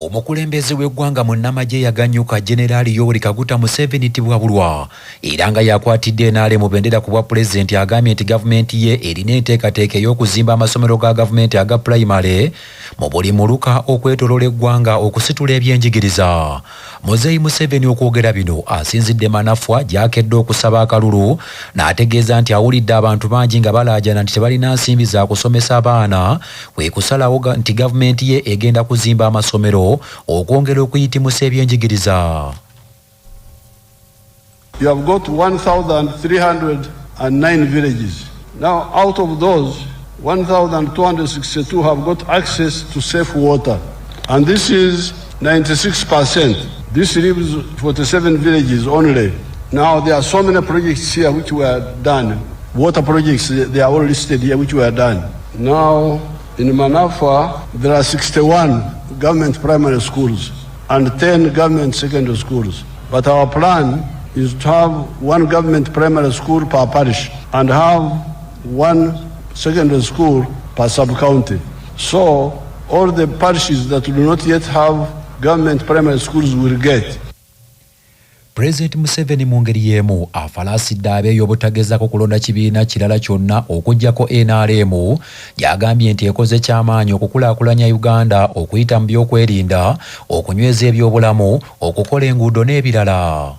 Omukulembeze w'eggwanga munnamagye yaganyuka Generali Yoweri Kaguta Museven tibwabulwa era nga yakwatidde enaale mu bendera ku bwa pulezidenti agambye nti gavumenti ye erina enteekateeka ey'okuzimba amasomero ga gavumenti aga pulayimale mu buli muluka okwetoloola eggwanga okusitula ebyenjigiriza. Muzeeyi Museven okwogera bino asinzidde Manafwa gy'akedde okusaba akalulu n'ategeeza nti awulidde abantu bangi nga balaajana nti tebalina nsimbi za kusomesa abaana kwe kusalawo nti gavumenti ye egenda kuzimba amasomero okwongera okuyitimusa ebyenjigiriza. You have got 1,309 villages. Now out of those, 1,262 have got access to safe water, and this is 96%. This leaves 47 villages only. Now there are so many projects here which were done. Water projects, they are all listed here which were done. Now in Manafwa, there are 61 government primary schools and 10 government secondary schools. But our plan is to have one government primary school per parish and have one secondary school per sub-county. So all the parishes that do not yet have government primary schools will get. President Museven mu ngeri y'emu afalaasidde abeey'obutagezako kulonda kibiina kirala kyonna okuggyako NRM gy'agambye nti ekoze ky'amaanyi okukulaakulanya Uganda okuyita mu byokwerinda, okunyweza ebyobulamu, okukola enguudo n'ebirala.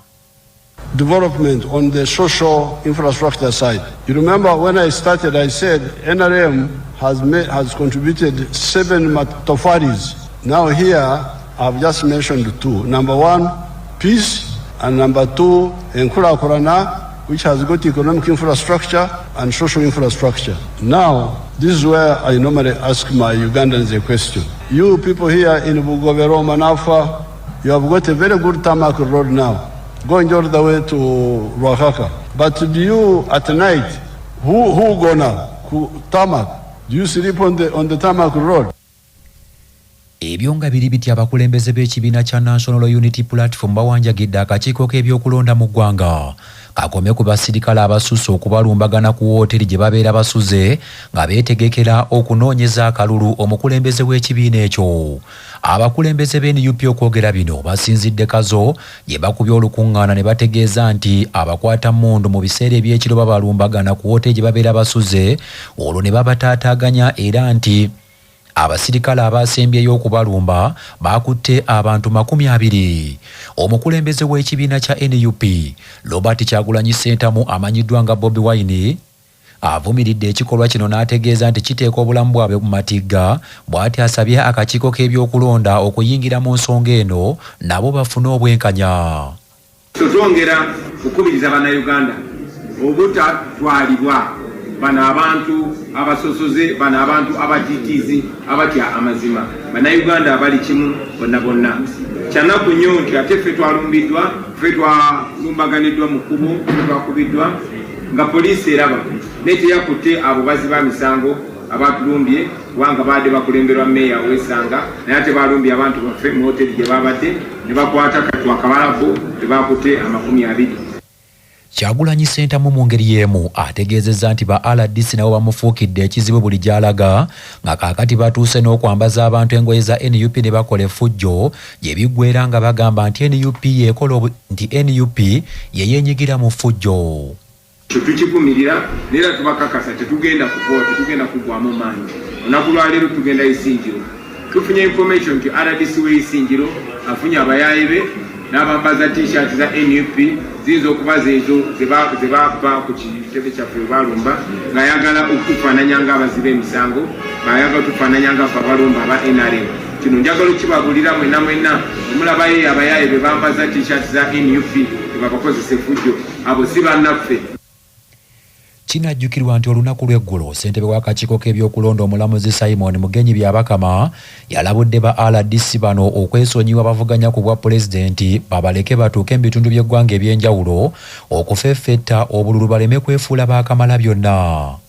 Development on the social infrastructure side. You remember when I started, I said NRM has contributed 7 matofaris. Now here I've just mentioned 2. Number 1, peace, and number 2, Nkulakulana, which has got economic infrastructure and social infrastructure. Now, this is where I normally ask my Ugandans a question. You people here in Bugobero, Manafwa, you have got a very good tarmac road now, going all the way to Ruakaka. But do you, at night, who gonna tarmac? Do you sleep on the tarmac road? Ebyo nga biri biti abakulembeze b'ekibiina kya National Unity Platform bawanjagidde akakiiko k'ebyokulonda mu ggwanga kakome ku basirikale abasusse okubalumbagana ku wooteri gye babeera basuze nga beetegekera okunoonyeza akalulu omukulembeze w'ekibiina ekyo. Abakulembeze b'NUP okwogera bino basinzidde Kazo gye bakubye olukuŋŋaana ne bategeeza nti abakwata mmundu mu biseera eby'ekiro babalumbagana ku wooteri gye babeera basuze, olwo ne babataataaganya era nti abasirikale abasembyeyo okubalumba bakutte abantu 20. Omukulembeze w'ekibiina kya NUP Robert Kyagulanyi Ssentamu amanyiddwa nga Bobi Wine avumiridde ekikolwa kino n'ategeeza nti kiteeka obulamu bwabwe mu matigga, bw'ati asabye akakiiko k'ebyokulonda okuyingira mu nsonga eno nabo bafune obwenkanya. Twongera okukubiriza bannayuganda obutatwalibwa bano abantu abasosoze, bano abantu abatiitiizi abatya amazima. Bannayuganda abali kimu bonna bonna. Kyanaku nnyo nti ate ffe twalumbiddwa, ffe twalumbaganiddwa mu kkubo, twakubiddwa nga poliisi eraba neteyakutte abo bazzi b'amisango abatulumbye kubanga baadde bakulemberwa meeya w'Essanga, naye ate balumbye abantu baffe mu hoteri gye babadde ne bakwata katwa kabalabo ne bakutte 20. Kyagulanyi Ssentamu mu ngeri y'emu ategeezezza nti ba RDC nabo bamufuukidde ekizibu buli gy'alaga nga kaakati batuuse n'okwambaza abantu engoye za NUP ne bakola effujjo gye biggweera nga bagamba nti NUP ye yeenyigira mu ffujjo. Tukikumirira neera tubakakasa tetugenda kukola, tetugenda kugwamu maanyi. Olunaku lwaleero tugenda Isingiro. Tufunye information nti RDC w'Isingiro afunye abayaaye be n'abambaza t-shirt za NUP ziyinza okuba zeezo ze baba ku kitebe kyaffe balumba ng'ayagala okutufaananya ng'abazzi b'emisango, ng'ayagala okutufaananya ng'affe abalumba aba NRM. Kino njagala okukibabulira mwena mwena omulabayo abayaaye be bambaza t-shirt za NUP tebabakozesa effujjo, abo si bannaffe. Kinajjukirwa nti olunaku lw'eggulo ssentebe w'akakiiko k'ebyokulonda omulamuzi Simon Mugenyi Byabakama yalabudde ba RDC bano okwesonyiwa bavuganya ku bwa pulezidenti babaleke batuuke mu bitundu by'eggwanga eby'enjawulo okufeeffetta obululu baleme kwefuula baakamala byonna.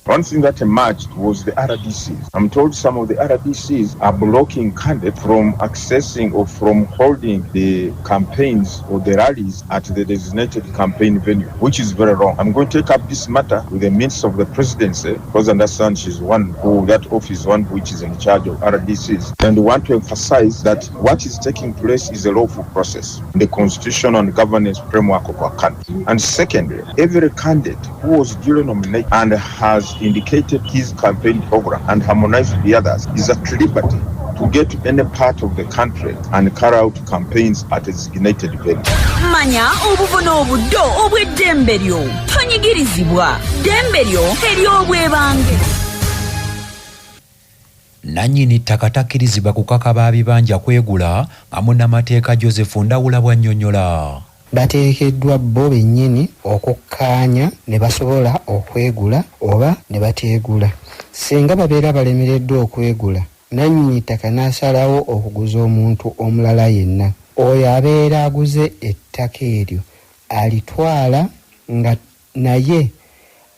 One thing that emerged was the RDCs. I'm told some of the RDCs are blocking candidates from accessing or from holding the campaigns or the rallies at the designated campaign venue, which is very wrong. I'm going to take up this matter with the Minister of the Presidency, because I understand she's that office one which is in charge of RDCs, and want to emphasize that what is taking place is a lawful process in the constitution and governance framework of our country. And secondly, every candidate who was duly nominated and has indicated his campaign program and harmonized with the others is at liberty to get to any part of the country and carry out campaigns at a designated venue. Manya obuvuno obuddo obw'eddembe lyo tonyigirizibwa ddembe lyo ery'obwebange. Nannyini ttaka takkirizibwa kukakaba abibanja kwegula nga munnamateeka Joseph Ndawula bw'annyonnyola. Bateekeddwa bo bennyini okukkaanya ne basobola okwegula oba ne bateegula. Singa babeera balemereddwa okwegula, nannyini ttaka n'asalawo okuguza omuntu omulala yenna, oyo abeera aguze ettaka eryo alitwala nga naye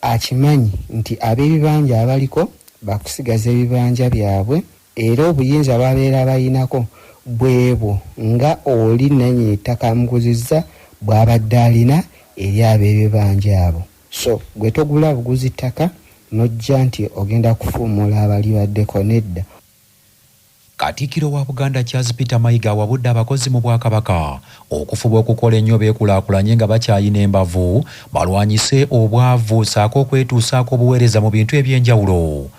akimanyi nti ab'ebibanja abaliko bakusigaza ebibanja byabwe, era obuyinza babeera bayinako bwebwo nga oli nannyini ttaka amuguzizza bw'abadde alina eri ab'ebibanja abo. So gwe togula buguzi ttaka n'ojja nti ogenda kufuumula abali baddeko nedda. Katikkiro wa Buganda Charles Peter Mayiga awabudde abakozi mu Bwakabaka okufuba okukola ennyo beekulaakulanye nga bakyayina embavu balwanyise obwavu ssaako okwetuusaako obuweereza mu bintu eby'enjawulo.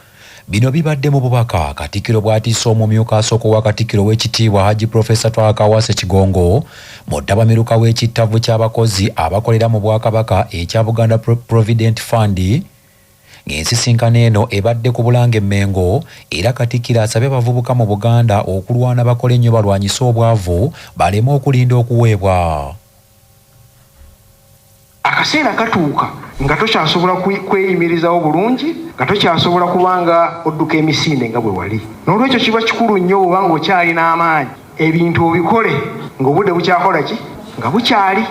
Bino bibadde mu bubaka Katikkiro bw'atisse omumyuka asooka wa Katikkiro w'ekitiibwa Hajji Professor Twakawase Kigongo mu ttabamiruka w'ekittavu ky'abakozi abakolera mu Bwakabaka ekya Buganda Provident Fund. Ng'ensisinkano eno ebadde ku Bulange Mmengo, era Katikkiro asabye abavubuka mu Buganda okulwana bakole ennyo balwanyise obwavu baleme okulinda okuweebwa. Akaseera katuuka nga tokyasobola kweyimirizawo bulungi, nga tokyasobola kubanga odduka emisinde nga bwe wali. N'olwekyo kiba kikulu nnyo obanga okyalina amaanyi ebintu obikole ng'obudde bukyakola ki? Nga bukyali.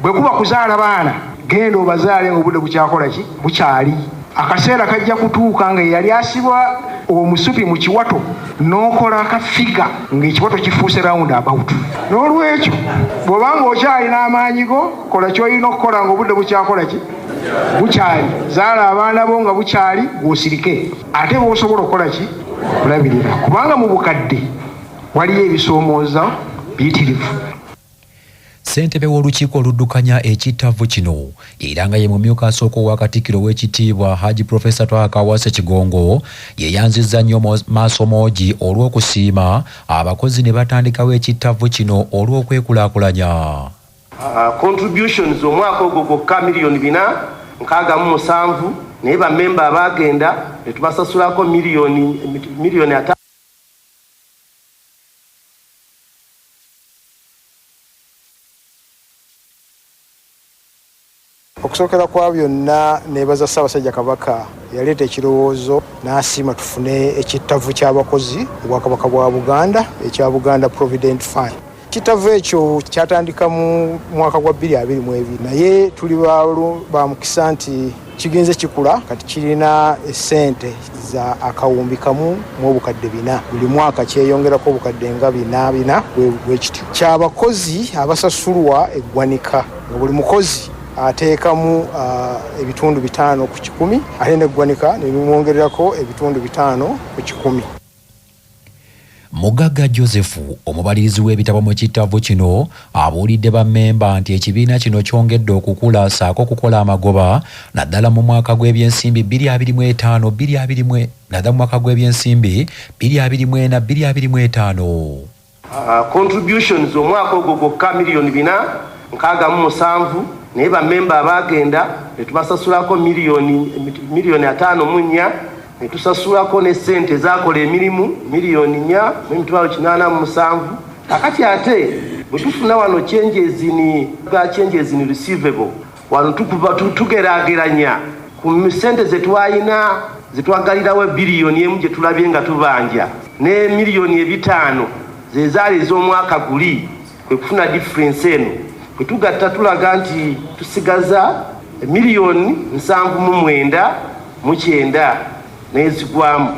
Bwe kuba kuzaala baana, genda obazaale ng'obudde bukyakola ki? Bukyali. Akaseera kajja kutuuka nga yali asibwa omusupi mu kiwato n'okola akafiga ng'ekiwato kifuuse round about. N'olwekyo bw'obanga okyalina amaanyi go, kola ky'olina okukola ng'obudde bukyakola ki? Bukyali. Zaala abaana bo nga bukyali, bw'osirike. Ate bw'osobola okukola ki? Kulabirira. Kubanga mu bukadde waliyo ebisoomooza biyitirivu. Ssentebe w'olukiiko oluddukanya ekittavu kino era nga ye mumyuka asooka owa Katikkiro w'ekitiibwa Hajji Professor Twakawase Kigongo yeeyanzizza nnyo maaso moogi olw'okusiima abakozi ne batandikawo ekittavu kino olw'okwekulaakulanya. Contributions omwaka ogwo gwokka $467 naye bammemba abaagenda ne tubasasulako miliyoni 5. Okusookera kwa byonna neebaza Ssaabasajja Kabaka yaleeta ekirowoozo n'asiima tufune ekittavu ky'abakozi Obwakabaka bwa Buganda ekya Buganda Provident Fund. Ekittavu ekyo kyatandika mu mwaka gwa 2022 naye tuli ba mukisa nti kigenze kikula kati kirina essente za akawumbi kamu mu obukadde 4. Buli mwaka kyeyongerako obukadde nga 4 bwekityo. Ky'abakozi abasasulwa eggwanika nga buli mukozi ateekamu ebitundu 5 ku 100 ate neggwanika ne bimwongererako ebitundu 5 ku 100. Mugagga Joseph omubalirizi w'ebitabo mu kittavu kino abuulidde bammemba nti ekibiina kino kyongedde okukula ssaako okukola amagoba naddala mu mwaka gw'ebyensimbi 2025 naddala mu mwaka gw'ebyensimbi 2024-2025. Contributions omwaka ogwo gwokka $467 naye bammemba abaagenda ne tubasasulako miliyoni 5.4 ne tusasulako ne ssente zaakola emirimu miliyoni 4,887. Akati ate bwe tufuna wano changes in receivable wano tugeraageranya ku ssente ze twalina ze twagalirawo biliyoni 1 gye tulabye nga tubanja ne miliyoni 5 ze zaali ez'omwaka guli kwe kufuna difference eno. Bwe tugatta tulaga nti tusigaza miliyoni 7.9 n'ezigwamu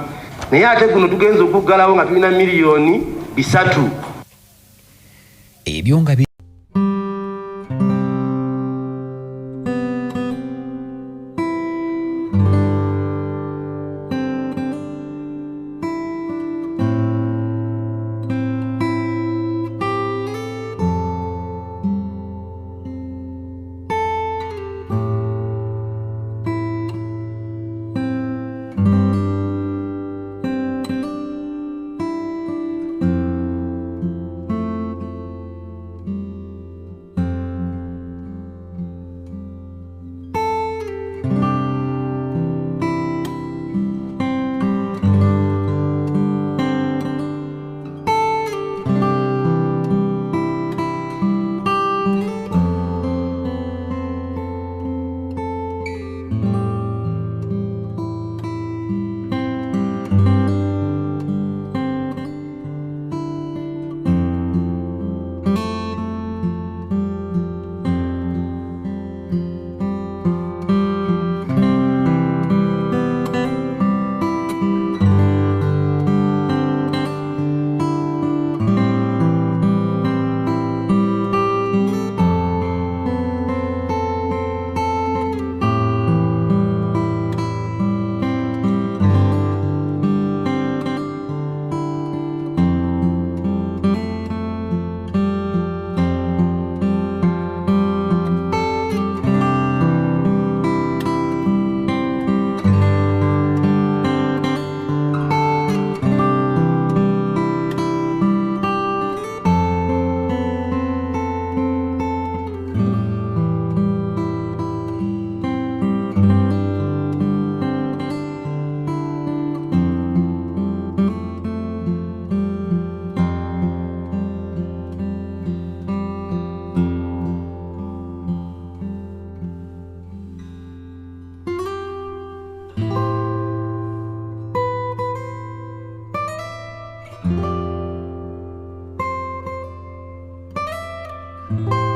naye ate guno tugenza okuggalawo nga tulina miliyoni 3. ebyo nga Thank you.